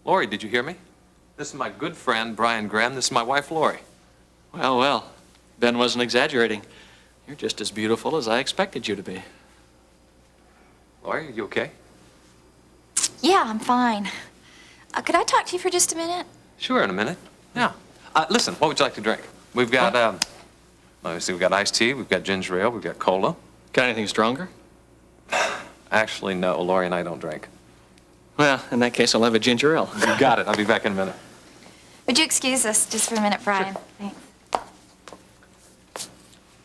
Lori, did you hear me? This is my good friend, Brian Graham. This is my wife, Lori. Well, well, Ben wasn't exaggerating. You're just as beautiful as I expected you to be. Lori, are you okay? Yeah, I'm fine. Could I talk to you for just a minute? Sure, in a minute. Yeah. Listen, what would you like to drink? We've got, let me see, we've got iced tea, we've got ginger ale, we've got cola. Got anything stronger? Actually, no, Lori and I don't drink. Well, in that case, I'll have a ginger ale. You got it. I'll be back in a minute. Would you excuse us just for a minute, Brian? Sure. Thanks.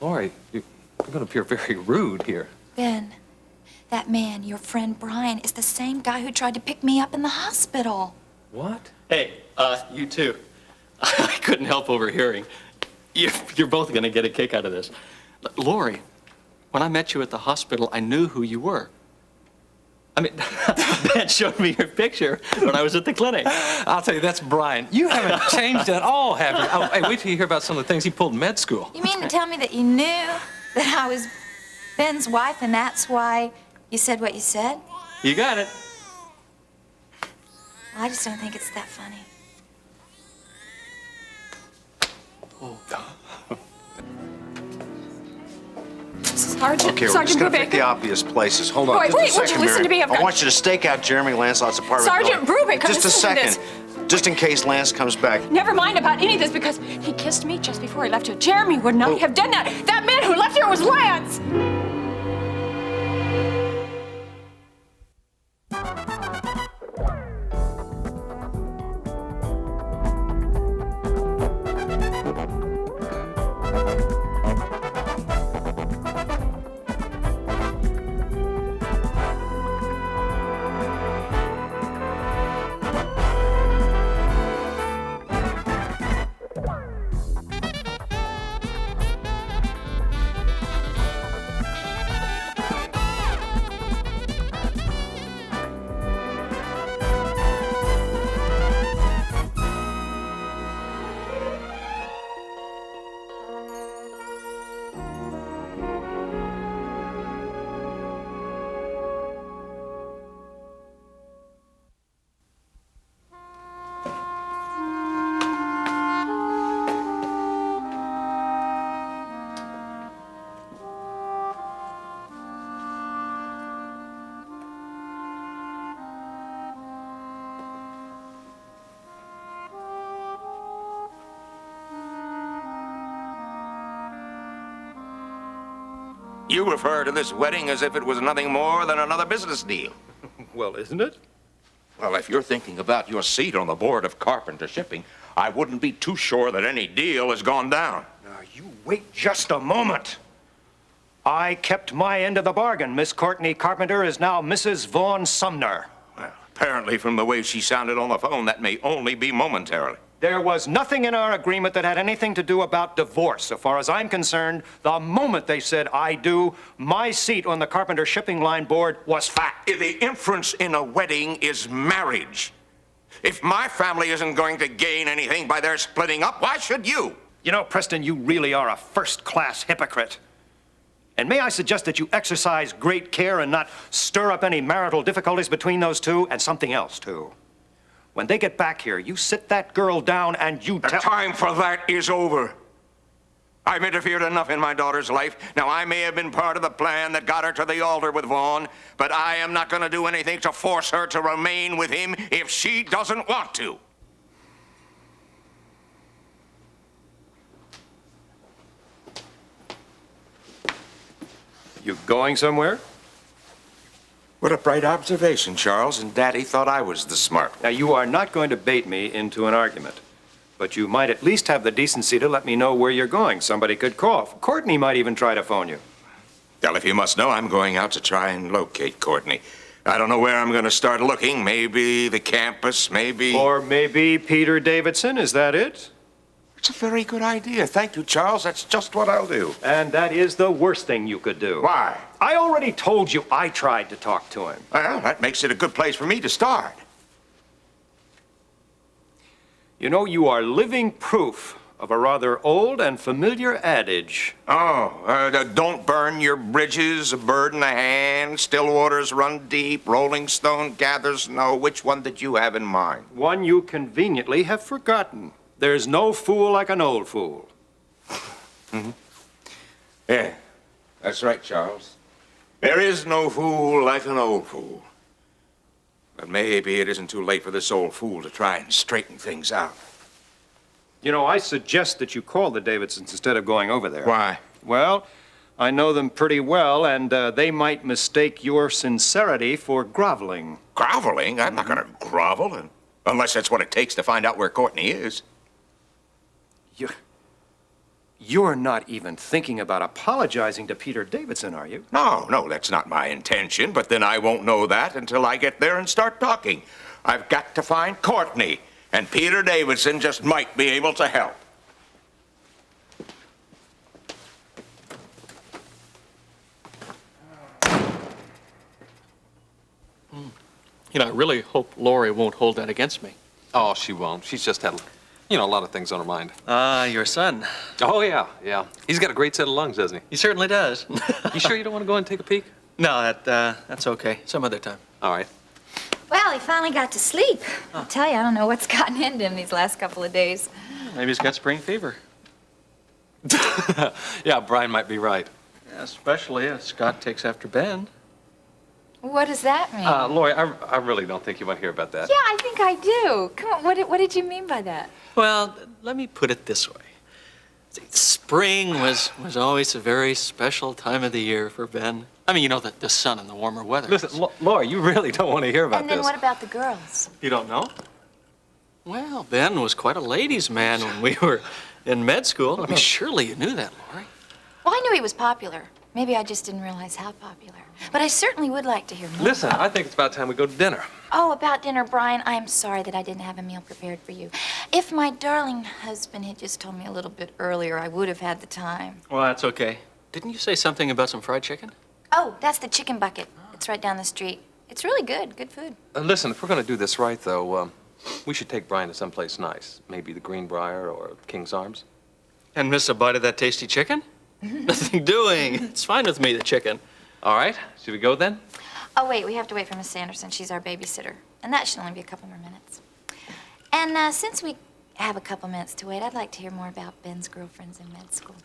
Lori, you're going to appear very rude here. Ben, that man, your friend Brian, is the same guy who tried to pick me up in the hospital. What? Hey, you too. I couldn't help overhearing. You're both going to get a kick out of this. Lori, when I met you at the hospital, I knew who you were. I mean, Ben showed me your picture when I was at the clinic. I'll tell you, that's Brian. You haven't changed at all, have you? Oh, hey, wait till you hear about some of the things he pulled in med school. You mean to tell me that you knew that I was Ben's wife and that's why you said what you said? You got it. Well, I just don't think it's that funny. Sergeant, Okay, we're Sergeant just gonna pick Brubaker. the obvious places. Hold on, Boy, just wait, a won't you second, listen to Mary. me? I've got- I want you to stake out Jeremy Lancelot's apartment Sergeant building. Brubaker, Just a listen to second. Just in case Lance comes back. Never mind about any of this because he kissed me just before he left here. Jeremy would not Oh. have done that. That man who left here was Lance. You refer to this wedding as if it was nothing more than another business deal. Well, isn't it? Well, if you're thinking about your seat on the board of Carpenter Shipping, I wouldn't be too sure that any deal has gone down. Now, you wait just a moment. I kept my end of the bargain. Miss Courtney Carpenter is now Mrs. Vaughn Sumner. Well, apparently, from the way she sounded on the phone, that may only be momentarily. There was nothing in our agreement that had anything to do about divorce. So far as I'm concerned, the moment they said I do, my seat on the Carpenter Shipping Line board was fact. The inference in a wedding is marriage. If my family isn't going to gain anything by their splitting up, why should you? You know, Preston, you really are a first-class hypocrite. And may I suggest that you exercise great care and not stir up any marital difficulties between those two, and something else, too. When they get back here, you sit that girl down and you The tell... time for that is over. I've interfered enough in my daughter's life. Now, I may have been part of the plan that got her to the altar with Vaughn, but I am not going to do anything to force her to remain with him if she doesn't want to. You going somewhere? What a bright observation, Charles, and Daddy thought I was the smart one. Now, you are not going to bait me into an argument. But you might at least have the decency to let me know where you're going. Somebody could call. Courtney might even try to phone you. Well, if you must know, I'm going out to try and locate Courtney. I don't know where I'm going to start looking. Maybe the campus, maybe... Or maybe Peter Davidson, is that it? It's a very good idea. Thank you, Charles. That's just what I'll do. And that is the worst thing you could do. Why? I already told you I tried to talk to him. Well, that makes it a good place for me to start. You know, you are living proof of a rather old and familiar adage. Don't burn your bridges, a bird in the hand, still waters run deep, rolling stone gathers snow. Which one did you have in mind? One you conveniently have forgotten. There's no fool like an old fool. Yeah, that's right, Charles. There is no fool like an old fool. But maybe it isn't too late for this old fool to try and straighten things out. You know, I suggest that you call the Davidsons instead of going over there. Why? Well, I know them pretty well, and they might mistake your sincerity for groveling. Groveling? I'm not going to grovel, unless that's what it takes to find out where Courtney is. You're not even thinking about apologizing to Peter Davidson, are you? No, that's not my intention, but then I won't know that until I get there and start talking. I've got to find Courtney, and Peter Davidson just might be able to help. You know, I really hope Lori won't hold that against me. Oh, she won't. She's just had, a lot of things on her mind. Your son. Oh, yeah. He's got a great set of lungs, doesn't He certainly does. he? You sure you don't want to go and take a peek? No, that's okay. Some other time. All right. Well, he finally got to sleep. I'll tell you, I don't know what's gotten into him these last couple of days. Maybe he's got spring fever. Yeah, Brian might be right. Yeah, especially if Scott takes after Ben. What does that mean? Lori, I really don't think you want to hear about that. Yeah, I think I do. Come on, what did you mean by that? Well, let me put it this way. See, spring was always a very special time of the year for Ben. I mean, you know, the sun and the warmer weather. Listen, Lori, you really don't want to hear about And then this. what about the girls? You don't know? Well, Ben was quite a ladies' man when we were in med school. I mean, surely you knew that, Lori. Well, I knew he was popular. Maybe I just didn't realize how popular. But I certainly would like to hear more. Listen, I think it's about time we go to dinner. Oh, about dinner, Brian, I'm sorry that I didn't have a meal prepared for you. If my darling husband had just told me a little bit earlier, I would have had the time. Well, that's okay. Didn't you say something about some fried chicken? Oh, that's the chicken bucket. It's right down the street. It's really good. Good food. Listen, if we're going to do this right, though, we should take Brian to someplace nice. Maybe the Greenbrier or King's Arms. And miss a bite of that tasty chicken? Nothing doing. It's fine with me, the chicken. All right, should we go then? Oh, wait, we have to wait for Miss Sanderson. She's our babysitter. And that should only be a couple more minutes. And since we have a couple minutes to wait, I'd like to hear more about Ben's girlfriends in med school.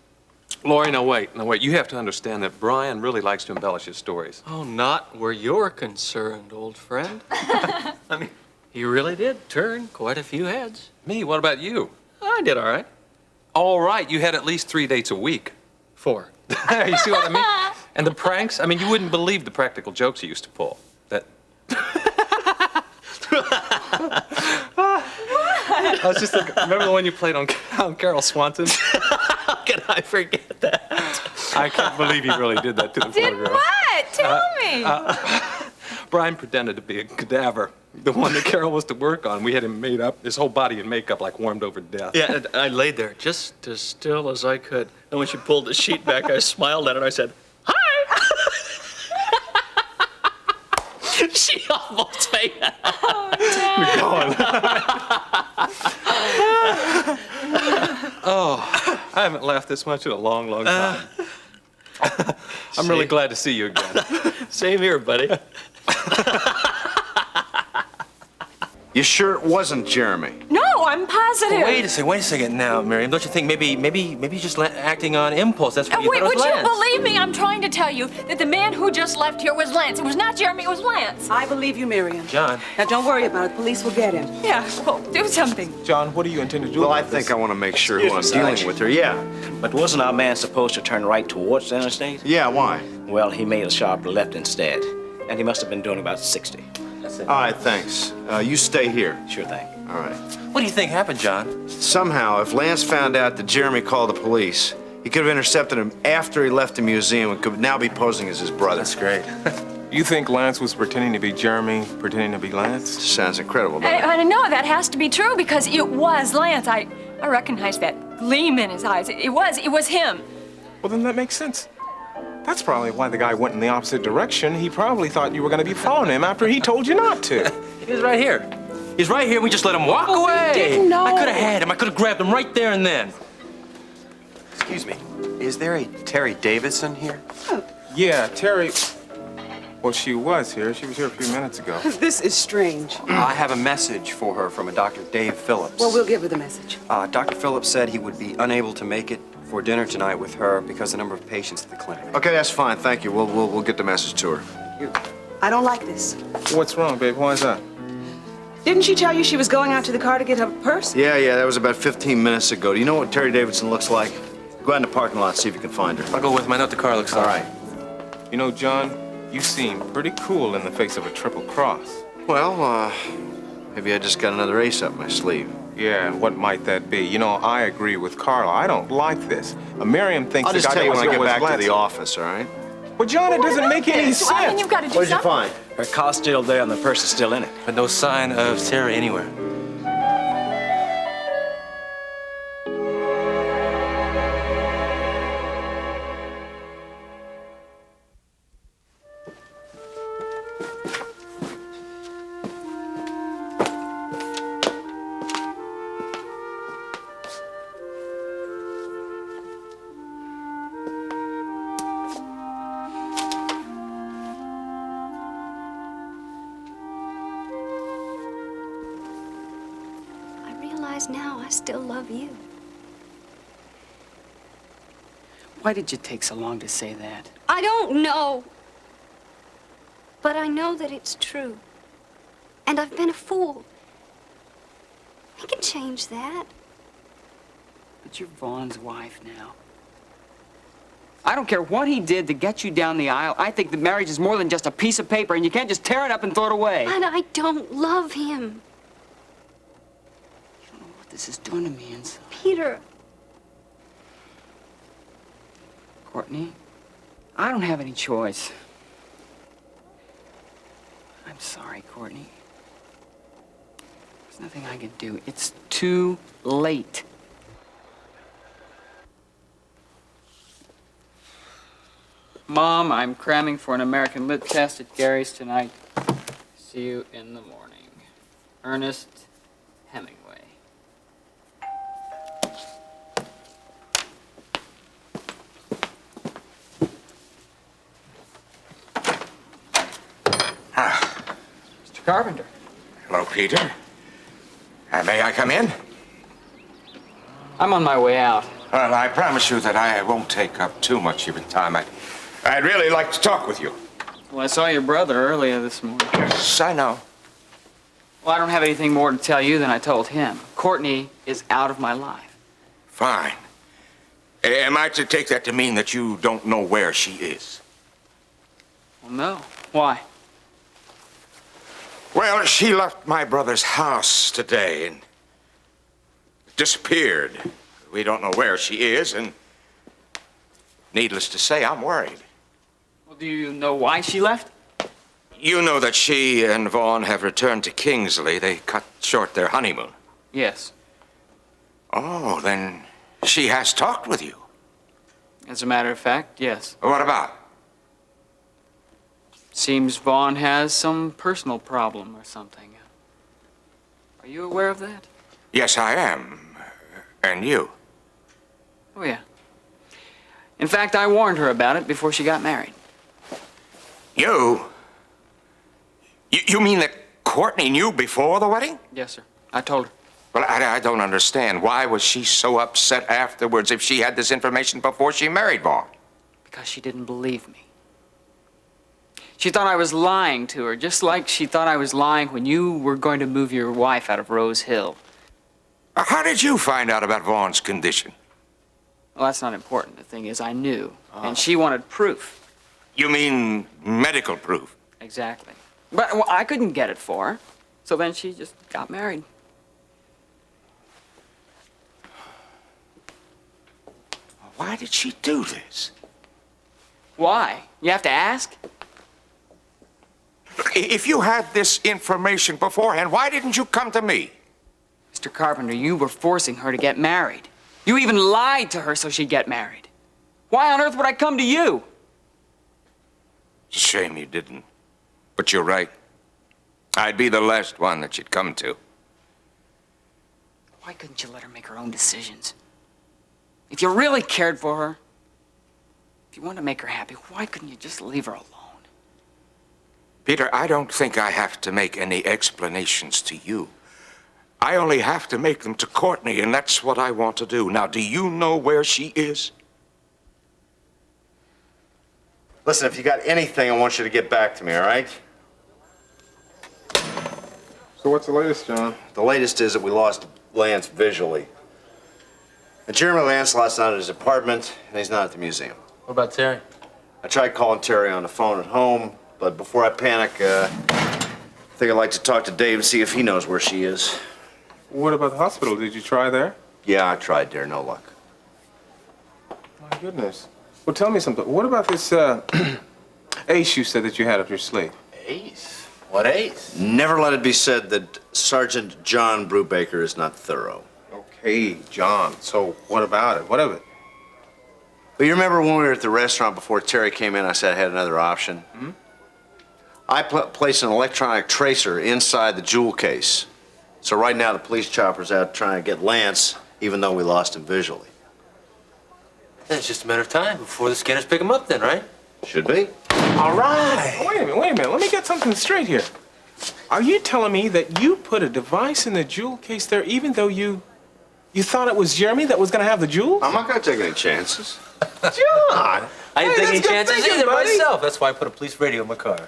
Lori, now wait. You have to understand that Brian really likes to embellish his stories. Oh, not where you're concerned, old friend. I mean, he really did turn quite a few heads. Me, what about you? I did all right. All right, you had at least 3 dates a week. 4. You see what I mean? And the pranks? I mean, you wouldn't believe the practical jokes he used to pull. That. I was just thinking, remember the one you played on Carol Swanson? How can I forget that? I can't believe he really did that to the Did poor girl. what? Tell me. Brian pretended to be a cadaver, the one that Carol was to work on. We had him made up, his whole body in makeup, like warmed over death. Yeah, and I laid there just as still as I could. And when she pulled the sheet back, I smiled at her and I said, "Hi!" She almost fainted. Oh, I haven't laughed this much in a long, long time. I'm really glad to see you again. Same here, buddy. You sure it wasn't Jeremy? No, I'm positive. Wait a second now, Miriam. Don't you think maybe he's just acting on impulse? That's what you Wait, thought it would was you Lance. believe me? I'm trying to tell you that the man who just left here was Lance. It was not Jeremy, it was Lance. I believe you, Miriam. John. Now, don't worry about it. Police will get him. Yeah, well, do something. John, what do you intend to do Well, I about think this? I want to make sure who I'm Excuse me, dealing Sergeant. with her. Yeah. But wasn't our man supposed to turn right towards the interstate? Yeah, why? Well, he made a sharp left instead, and he must have been doing about 60. All right, thanks. You stay here. Sure thing. All right. What do you think happened, John? Somehow, if Lance found out that Jeremy called the police, he could have intercepted him after he left the museum and could now be posing as his brother. That's great. You think Lance was pretending to be Jeremy, pretending to be Lance? Sounds incredible, doesn't it? I know that has to be true because it was Lance. I recognize that gleam in his eyes. It was him. Well, then that makes sense. That's probably why the guy went in the opposite direction. He probably thought you were going to be following him after he told you not to. He was right here. He's right here. We just let him walk away. didn't know. I could have had him. I could have grabbed him right there and then. Excuse me, is there a Terry Davidson here? Yeah, Terry. Well, she was here. She was here a few minutes ago. This is strange. I have a message for her from a Dr. Dave Phillips. Well, we'll give her the message. Dr. Phillips said he would be unable to make it for dinner tonight with her because of the number of patients at the clinic. Okay, that's fine. Thank you. We'll get the message to her. I don't like this. What's wrong, babe? Why is that? Didn't she tell you she was going out to the car to get her purse? Yeah, that was about 15 minutes ago. Do you know what Terry Davidson looks like? Go out in the parking lot and see if you can find her. I'll go with him. I know what the car looks All like. right. You know, John, you seem pretty cool in the face of a triple cross. Well, maybe I just got another ace up my sleeve. Yeah, and what might that be? You know, I agree with Carla. I don't like this. Miriam thinks I'll the just guy tell you that was when I here get was back to Lance. the office, all right? But John, it doesn't make any So, I mean, sense. you've got to do What did you something. find? Her car's still there and the purse is still in it. But no sign of Terry anywhere. I realize now I still love you. Why did you take so long to say that? I don't know. But I know that it's true. And I've been a fool. I can change that. But you're Vaughn's wife now. I don't care what he did to get you down the aisle. I think that marriage is more than just a piece of paper, and you can't just tear it up and throw it away. And I don't love him. You don't know what this is doing to me inside. Peter, Courtney, I don't have any choice. I'm sorry, Courtney. There's nothing I can do. It's too late. Mom, I'm cramming for an American Lit test at Gary's tonight. See you in the morning. Ernest Hemingway. Mr. Carpenter. Hello, Peter. May I come in? I'm on my way out. Well, I promise you that I won't take up too much of your time. I'd really like to talk with you. Well, I saw your brother earlier this morning. Yes, I know. Well, I don't have anything more to tell you than I told him. Courtney is out of my life. Fine. Am I to take that to mean that you don't know where she is? Well, no. Why? Well, she left my brother's house today and disappeared. We don't know where she is, and needless to say, I'm worried. Well, do you know why she left? You know that she and Vaughn have returned to Kingsley. They cut short their honeymoon. Yes. Oh, then she has talked with you. As a matter of fact, yes. What about? Seems Vaughn has some personal problem or something. Are you aware of that? Yes, I am. And you? Oh, yeah. In fact, I warned her about it before she got married. You? You mean that Courtney knew before the wedding? Yes, sir. I told her. Well, I don't understand. Why was she so upset afterwards if she had this information before she married Vaughn? Because she didn't believe me. She thought I was lying to her, just like she thought I was lying when you were going to move your wife out of Rose Hill. How did you find out about Vaughn's condition? Well, that's not important. The thing is, I knew. And she wanted proof. You mean medical proof? Exactly. But well, I couldn't get it for her. So then she just got married. Why did she do this? Why? You have to ask? If you had this information beforehand, why didn't you come to me? Mr. Carpenter, you were forcing her to get married. You even lied to her so she'd get married. Why on earth would I come to you? It's a shame you didn't. But you're right. I'd be the last one that she'd come to. Why couldn't you let her make her own decisions? If you really cared for her, if you wanted to make her happy, why couldn't you just leave her alone? Peter, I don't think I have to make any explanations to you. I only have to make them to Courtney, and that's what I want to do. Now, do you know where she is? Listen, if you got anything, I want you to get back to me, all right? So what's the latest, John? The latest is that we lost Lance visually. And Jeremy Lancelot's not at his apartment, and he's not at the museum. What about Terry? I tried calling Terry on the phone at home, but before I panic, I think I'd like to talk to Dave and see if he knows where she is. What about the hospital? Did you try there? Yeah, I tried there, no luck. My goodness. Well, tell me something. What about this ace you said that you had up your sleeve? Ace? What ace? Never let it be said that Sergeant John Brubaker is not thorough. Okay, John. So what about it? What of it? Well, you remember when we were at the restaurant before Terry came in, I said I had another option? Hmm? I placed an electronic tracer inside the jewel case. So right now the police chopper's out trying to get Lance, even though we lost him visually. Then it's just a matter of time before the scanners pick him up then, right? Should be. All right. Wait a minute. Let me get something straight here. Are you telling me that you put a device in the jewel case there even though you thought it was Jeremy that was going to have the jewels? I'm not going to take any chances. John! I didn't take any that's good chances thinking, either buddy. myself. That's why I put a police radio in my car.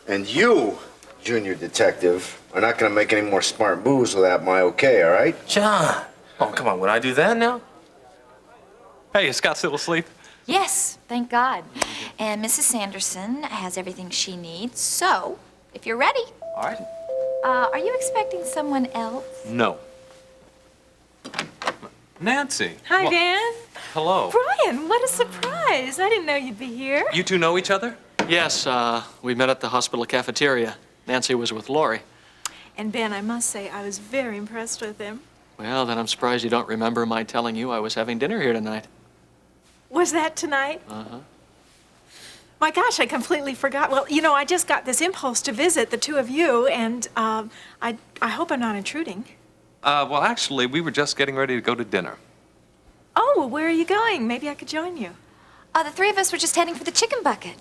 And you, junior detective, are not going to make any more smart moves without my okay, all right? John! Oh, come on. Would I do that now? Hey, is Scott still asleep? Yes, thank God. And Mrs. Sanderson has everything she needs, so if you're ready. All right. Are you expecting someone else? No. Nancy. Hi, Well, Dan. Hello. Brian, what a surprise. I didn't know you'd be here. You two know each other? Yes, we met at the hospital cafeteria. Nancy was with Lori. And Ben, I must say, I was very impressed with him. Well, then I'm surprised you don't remember my telling you I was having dinner here tonight. Was that tonight? Uh-huh. My gosh, I completely forgot. Well, you know, I just got this impulse to visit the two of you, and I hope I'm not intruding. Well, actually, we were just getting ready to go to dinner. Oh, well, where are you going? Maybe I could join you. The three of us were just heading for the chicken bucket.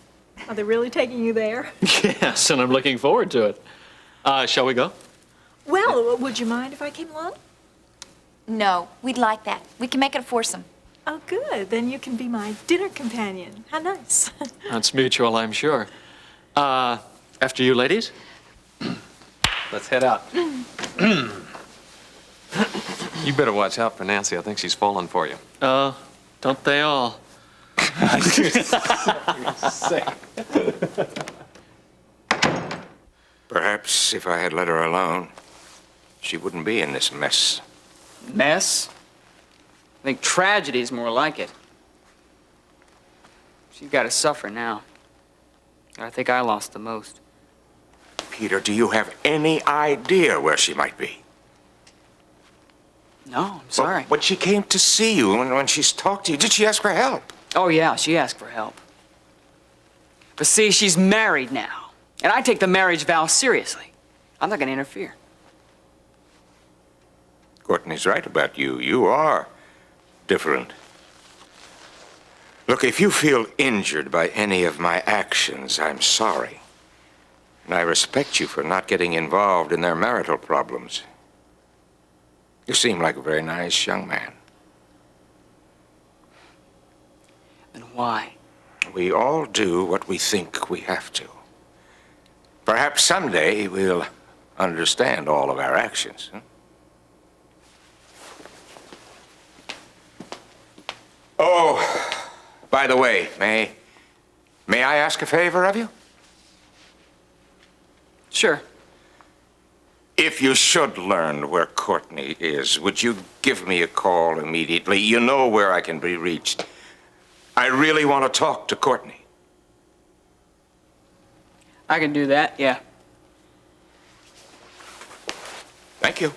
Are they really taking you there? Yes, and I'm looking forward to it. Shall we go? Well, would you mind if I came along? No, we'd like that. We can make it a foursome. Oh, good. Then you can be my dinner companion. How nice. That's mutual, I'm sure. After you, ladies. Let's head out. You better watch out for Nancy. I think she's falling for you. Don't they all? Perhaps if I had let her alone, she wouldn't be in this mess. Mess? I think tragedy's more like it. She's got to suffer now. I think I lost the most. Peter, do you have any idea where she might be? No, I'm sorry. When she came to see you, when she's talked to you, did she ask for help? Oh, yeah, she asked for help. But see, she's married now. And I take the marriage vow seriously. I'm not going to interfere. Courtney's right about you. You are different. Look, if you feel injured by any of my actions, I'm sorry. And I respect you for not getting involved in their marital problems. You seem like a very nice young man. And why? We all do what we think we have to. Perhaps someday we'll understand all of our actions. Huh? Oh, by the way, may I ask a favor of you? Sure. If you should learn where Courtney is, would you give me a call immediately? You know where I can be reached. I really want to talk to Courtney. I can do that, yeah. Thank you.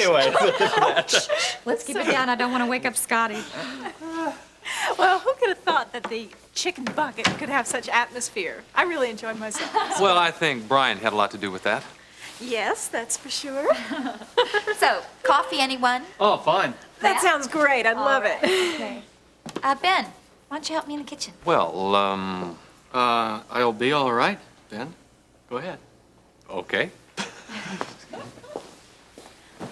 Anyway. Let's keep it down. I don't want to wake up Scotty. Well, who could have thought that the chicken bucket could have such atmosphere? I really enjoyed myself. Well, I think Brian had a lot to do with that. Yes, that's for sure. So, coffee, anyone? Oh, fine. That sounds great. I'd love it. Okay. Ben, why don't you help me in the kitchen? Well, I'll be all right, Ben. Go ahead. okay.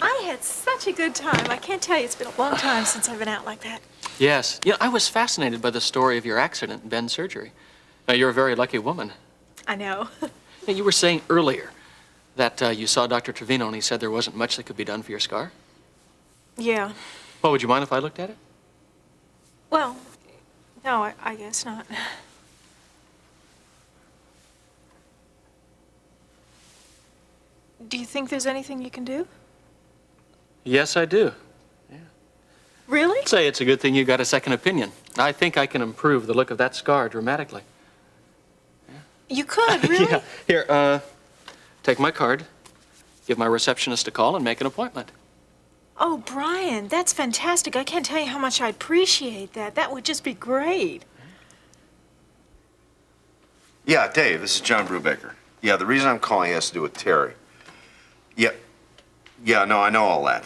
I had such a good time. I can't tell you, it's been a long time since I've been out like that. Yes. You know, I was fascinated by the story of your accident in Ben's surgery. Now, you're a very lucky woman. I know. Now, you were saying earlier that you saw Dr. Trevino and he said there wasn't much that could be done for your scar. Yeah. Well, would you mind if I looked at it? Well, no, I guess not. Do you think there's anything you can do? Yes, I do. Really? I'd say it's a good thing you got a second opinion. I think I can improve the look of that scar dramatically. You could, really? Yeah. Here, take my card, give my receptionist a call, and make an appointment. Oh, Brian, that's fantastic. I can't tell you how much I appreciate that. That would just be great. Yeah, Dave, this is John Brubaker. Yeah, the reason I'm calling has to do with Terry. Yeah, no, I know all that.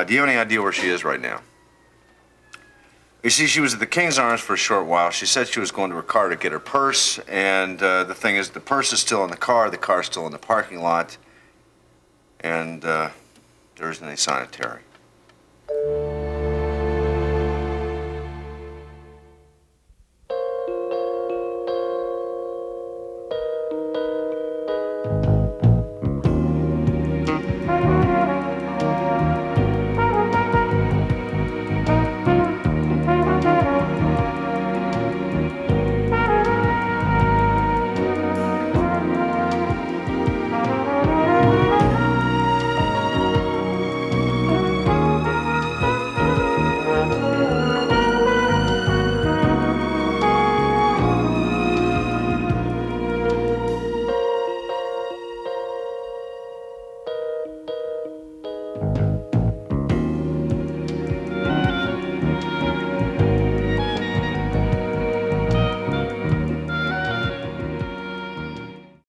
Do you have any idea where she is right now? You see, she was at the King's Arms for a short while. She said she was going to her car to get her purse, and the thing is, the purse is still in the car's still in the parking lot, and there isn't any sign of Terry.